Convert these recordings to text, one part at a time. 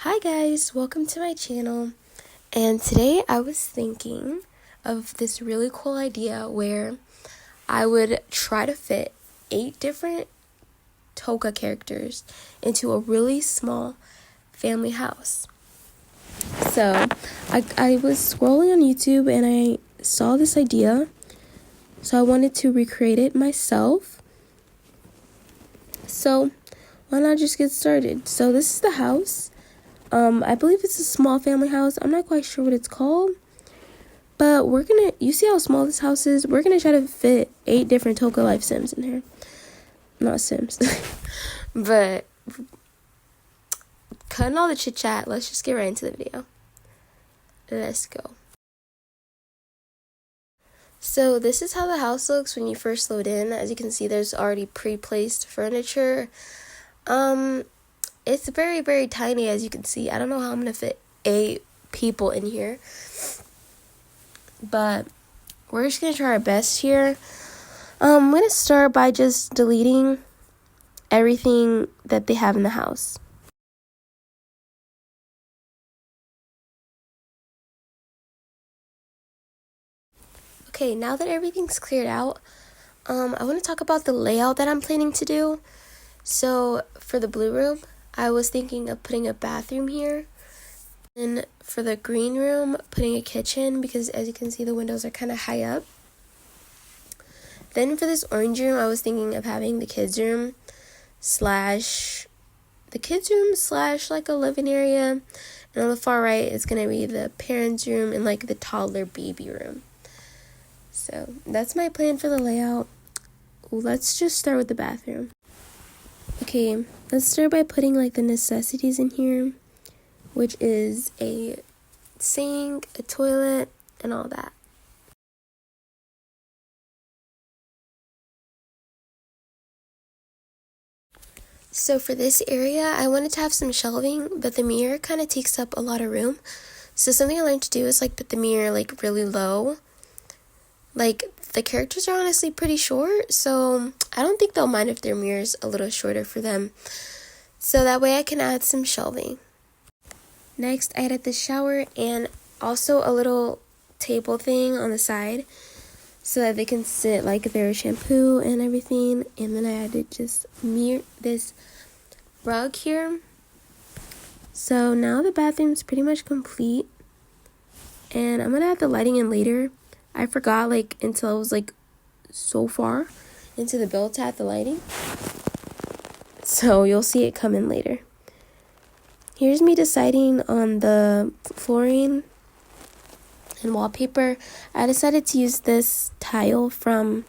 Hi guys, welcome to my channel. And today I was thinking of this really cool idea where I would try to fit 8 different Toca characters into a really small family house. So I was scrolling on YouTube and I saw this idea, so I wanted to recreate it myself. So why not just get started? So this is the house. I believe it's a small family house. I'm not quite sure what it's called. But you see how small this house is? We're gonna try to fit 8 different Toca Life Sims in here. Not Sims. But cutting all the chit chat, let's just get right into the video. Let's go. So this is how the house looks when you first load in. As you can see, there's already pre-placed furniture. It's very, very tiny, as you can see. I don't know how I'm going to fit 8 people in here. But we're just going to try our best here. I'm going to start by just deleting everything that they have in the house. Okay, now that everything's cleared out, I want to talk about the layout that I'm planning to do. So for the blue room, I was thinking of putting a bathroom here. And for the green room, putting a kitchen, because as you can see, the windows are kind of high up. Then for this orange room, I was thinking of having the kids room slash like a living area. And on the far right, it's going to be the parents' room and like the toddler baby room. So that's my plan for the layout. Let's just start with the bathroom. Okay, let's start by putting like the necessities in here, which is a sink, a toilet, and all that. So for this area, I wanted to have some shelving, but the mirror kind of takes up a lot of room. So something I learned to do is like put the mirror like really low. Like the characters are honestly pretty short, so I don't think they'll mind if their mirror's a little shorter for them. So that way I can add some shelving. Next, I added the shower and also a little table thing on the side so that they can sit like their shampoo and everything. And then I added just this rug here. So now the bathroom's pretty much complete. And I'm going to add the lighting in later. I forgot until I was so far into the build to add the lighting. So you'll see it come in later. Here's me deciding on the flooring and wallpaper. I decided to use this tile from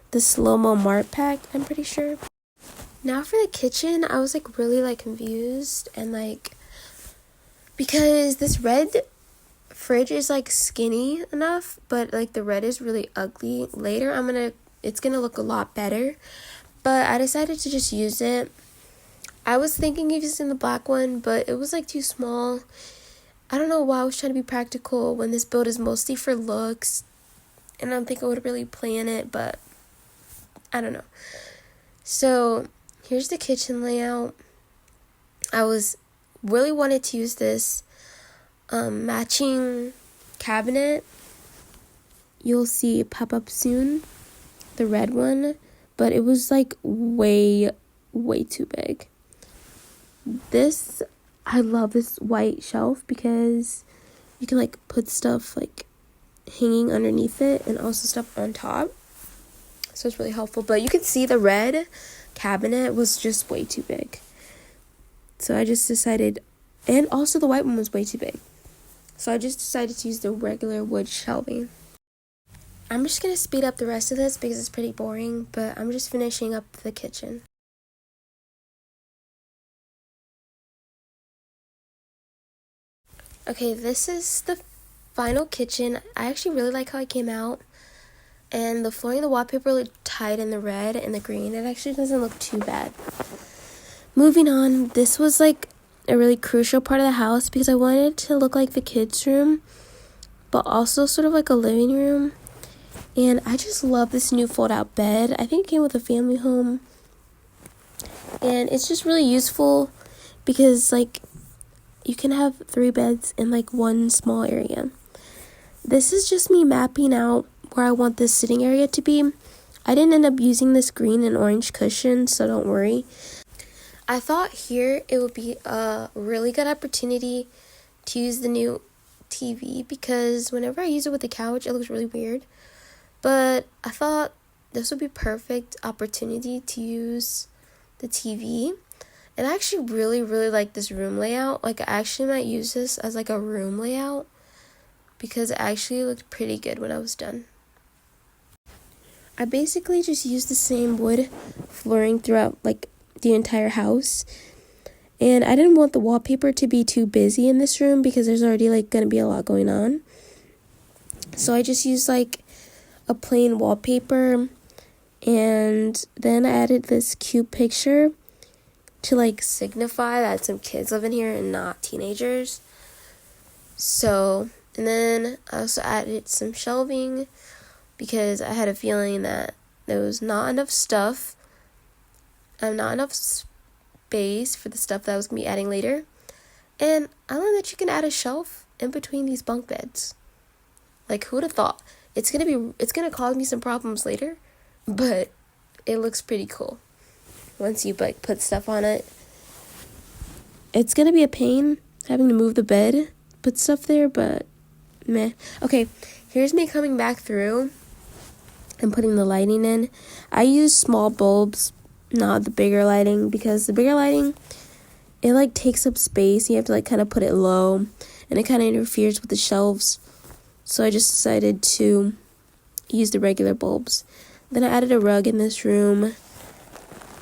the Slow-Mo Mart pack, I'm pretty sure. Now for the kitchen, I was really confused and because this red fridge is skinny enough, but the red is really ugly. Later it's gonna look a lot better, but I decided to just use it. I was thinking of using the black one, but it was too small. I don't know why I was trying to be practical when this build is mostly for looks, and I don't think I would really plan it, but I don't know. So here's the kitchen layout. I really wanted to use this matching cabinet. You'll see pop up soon, the red one, but it was way too big. I love this white shelf because you can put stuff hanging underneath it and also stuff on top, so it's really helpful. But you can see the red cabinet was just way too big, so I just decided, and also the white one was way too big, so I just decided to use the regular wood shelving. I'm just going to speed up the rest of this because it's pretty boring, but I'm just finishing up the kitchen. Okay, this is the final kitchen. I actually really like how it came out. And the flooring, the wallpaper looked tight in the red and the green. It actually doesn't look too bad. Moving on, this was a really crucial part of the house because I wanted it to look like the kids' room, but also sort of a living room. And I just love this new fold-out bed. I think it came with a family home. And it's just really useful because you can have 3 beds in like one small area. This is just me mapping out where I want this sitting area to be. I didn't end up using this green and orange cushion, so don't worry. I thought here it would be a really good opportunity to use the new TV, because whenever I use it with the couch, it looks really weird. But I thought this would be perfect opportunity to use the TV. And I actually really, really like this room layout. Like, I actually might use this as like a room layout, because it actually looked pretty good when I was done. I basically just used the same wood flooring throughout like the entire house. And I didn't want the wallpaper to be too busy in this room, because there's already like going to be a lot going on. So I just used like a plain wallpaper, and then I added this cute picture to like signify that some kids live in here and not teenagers. So, and then I also added some shelving, because I had a feeling that there was not enough stuff, not enough space for the stuff that I was going to be adding later. And I learned that you can add a shelf in between these bunk beds. Like, who would have thought? It's gonna cause me some problems later, but it looks pretty cool once you like put stuff on it. It's gonna be a pain having to move the bed, put stuff there, but meh. Okay, here's me coming back through and putting the lighting in. I use small bulbs, not the bigger lighting, because the bigger lighting, it like takes up space. You have to like kind of put it low, and it kind of interferes with the shelves. So I just decided to use the regular bulbs. Then I added a rug in this room,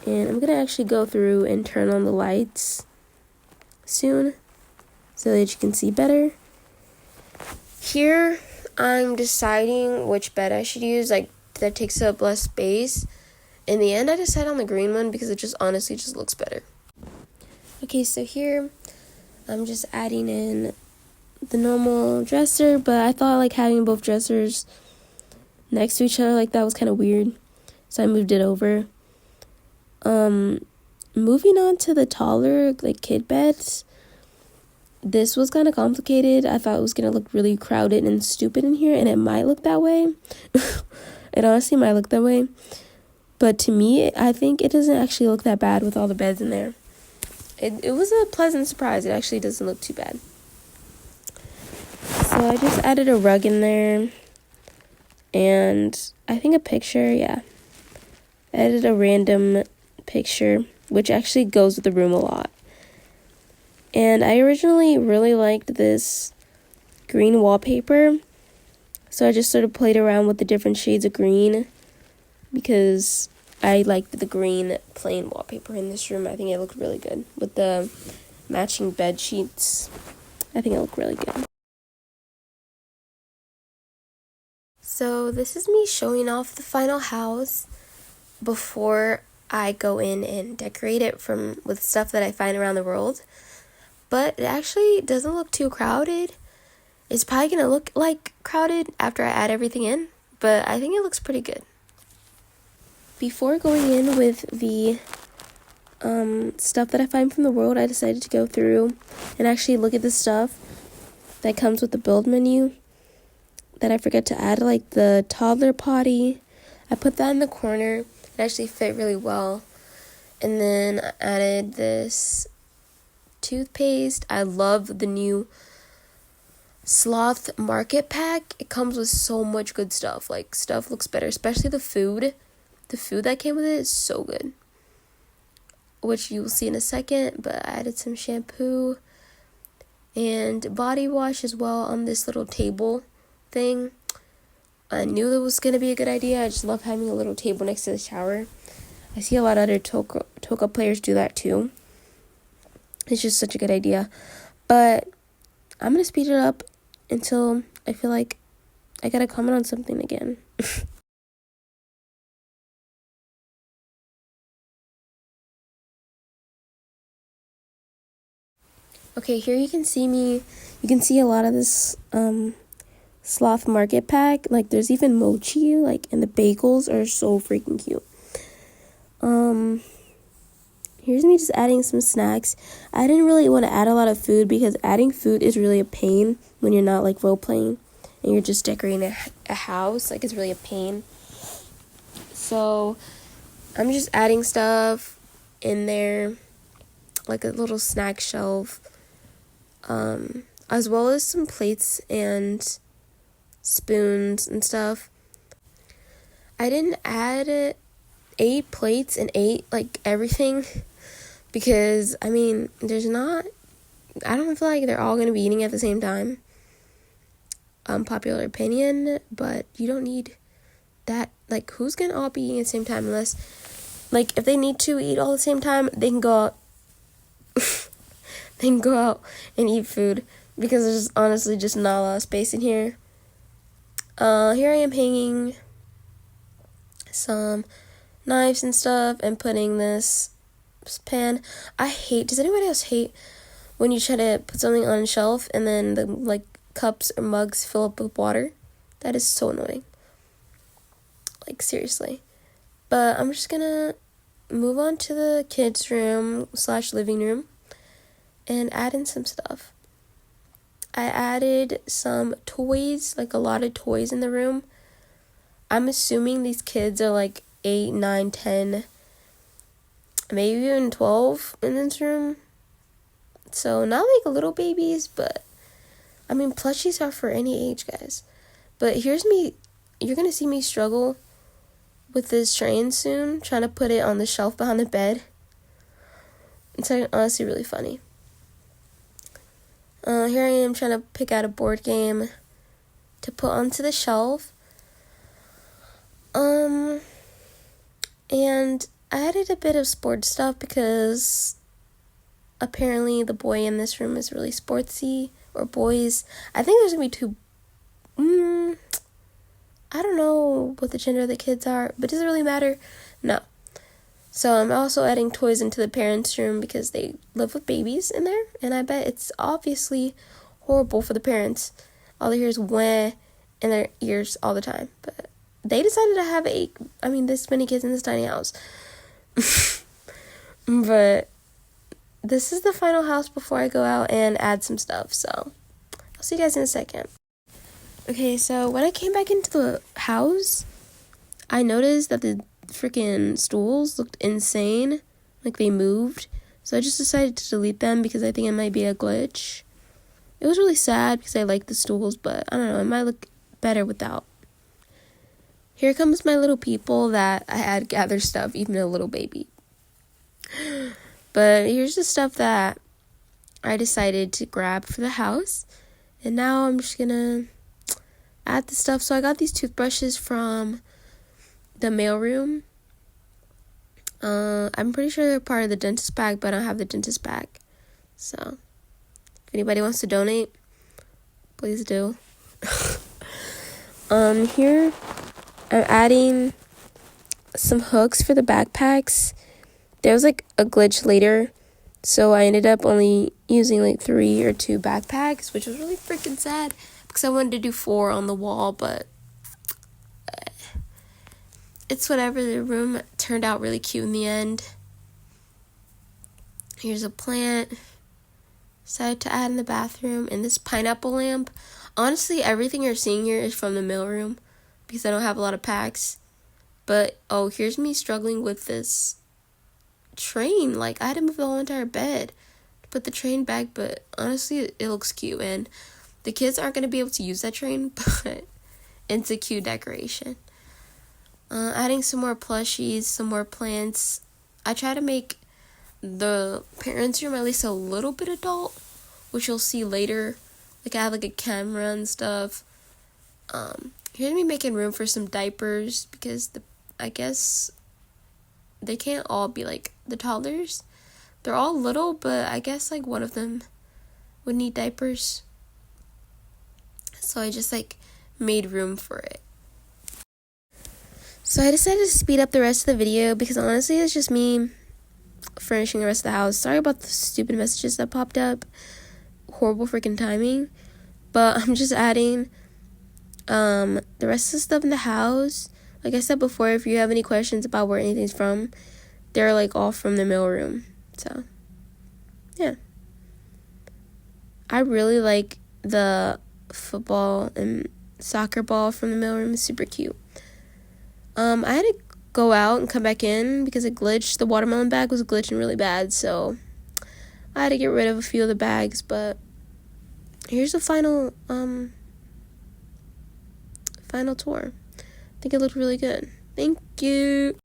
and I'm gonna actually go through and turn on the lights soon so that you can see better. Here I'm deciding which bed I should use, like that takes up less space. In the end, I decided on the green one because it just honestly just looks better. Okay, so here I'm just adding in the normal dresser, but I thought like having both dressers next to each other like that was kind of weird, so I moved it over. Moving on to the taller like kid beds, this was kind of complicated. I thought it was gonna look really crowded and stupid in here, and it might look that way. It honestly might look that way, but to me, I think it doesn't actually look that bad with all the beds in there. It was a pleasant surprise. It actually doesn't look too bad. So I just added a rug in there, and I think a picture, yeah. I added a random picture, which actually goes with the room a lot. And I originally really liked this green wallpaper, so I just sort of played around with the different shades of green, because I liked the green plain wallpaper in this room. I think it looked really good with the matching bed sheets. I think it looked really good. So this is me showing off the final house before I go in and decorate it with stuff that I find around the world. But it actually doesn't look too crowded. It's probably going to look like crowded after I add everything in, but I think it looks pretty good. Before going in with the stuff that I find from the world, I decided to go through and actually look at the stuff that comes with the build menu that I forgot to add, like the toddler potty. I put that in the corner. It actually fit really well. And then I added this toothpaste. I love the new Sloth Market Pack. It comes with so much good stuff. Like, stuff looks better, especially the food. The food that came with it is so good, which you will see in a second. But I added some shampoo and body wash as well on this little table thing. I knew it was going to be a good idea. I just love having a little table next to the shower. I see a lot of other Toca players do that too. It's just such a good idea. But I'm going to speed it up until I feel like I got to comment on something again. Okay, here you can see a lot of this Sloth Market Pack. Like, there's even mochi, like, and the bagels are so freaking cute. here's me just adding some snacks. I didn't really want to add a lot of food because adding food is really a pain when you're not like role playing and you're just decorating a house. Like, it's really a pain. So I'm just adding stuff in there, like a little snack shelf, as well as some plates and spoons and stuff. I didn't add 8 plates and 8 like everything because I don't feel like they're all going to be eating at the same time. Popular opinion, but you don't need that. Like, who's going to all be eating at the same time? Unless, like, if they need to eat all at the same time, they can go out they can go out and eat food because there's honestly just not a lot of space in here. Here I am hanging some knives and stuff and putting this pan. Does anybody else hate when you try to put something on a shelf and then the like cups or mugs fill up with water? That is so annoying. Like, seriously. But I'm just gonna move on to the kids' room / living room and add in some stuff. I added some toys, like a lot of toys in the room. I'm assuming these kids are like 8, 9, 10, maybe even 12 in this room. So not like little babies, but plushies are for any age, guys. But here's me. You're going to see me struggle with this train soon, trying to put it on the shelf behind the bed. It's honestly really funny. Here I am trying to pick out a board game to put onto the shelf. And I added a bit of sports stuff because apparently the boy in this room is really sportsy, or boys. I think there's going to be 2, I don't know what the gender of the kids are, but does it really matter? No. So I'm also adding toys into the parents' room because they live with babies in there, and I bet it's obviously horrible for the parents. All they hear is wah in their ears all the time. But they decided to have this many kids in this tiny house. But this is the final house before I go out and add some stuff, so I'll see you guys in a second. Okay, so when I came back into the house, I noticed that the freaking stools looked insane, like they moved. So I just decided to delete them because I think it might be a glitch. It was really sad because I like the stools, but I don't know, it might look better without. Here comes my little people that I had gather stuff, even a little baby. But here's the stuff that I decided to grab for the house. And now I'm just gonna add the stuff. So I got these toothbrushes from the mailroom. I'm pretty sure they're part of the dentist bag, but I don't have the dentist bag. So if anybody wants to donate, please do. Here I'm adding some hooks for the backpacks. There was like a glitch later, so I ended up only using like 3 or 2 backpacks, which was really freaking sad because I wanted to do 4 on the wall, but it's whatever. The room turned out really cute in the end. Here's a plant. Decided to add in the bathroom, and this pineapple lamp. Honestly, everything you're seeing here is from the mailroom because I don't have a lot of packs. But here's me struggling with this train. Like, I had to move the whole entire bed to put the train back, but honestly it looks cute, and the kids aren't going to be able to use that train, but it's a cute decoration. Adding some more plushies, some more plants. I try to make the parents' room at least a little bit adult, which you'll see later. Like, I have like a camera and stuff. Here's me making room for some diapers because I guess they can't all be like the toddlers. They're all little, but I guess like one of them would need diapers. So I just like made room for it. So I decided to speed up the rest of the video because honestly it's just me furnishing the rest of the house. Sorry about the stupid messages that popped up. Horrible freaking timing. But I'm just adding the rest of the stuff in the house. Like I said before, if you have any questions about where anything's from, they're like all from the mailroom. So, yeah. I really like the football and soccer ball from the mailroom. It's super cute. I had to go out and come back in because it glitched. The watermelon bag was glitching really bad, so I had to get rid of a few of the bags, but here's the final tour. I think it looked really good. Thank you.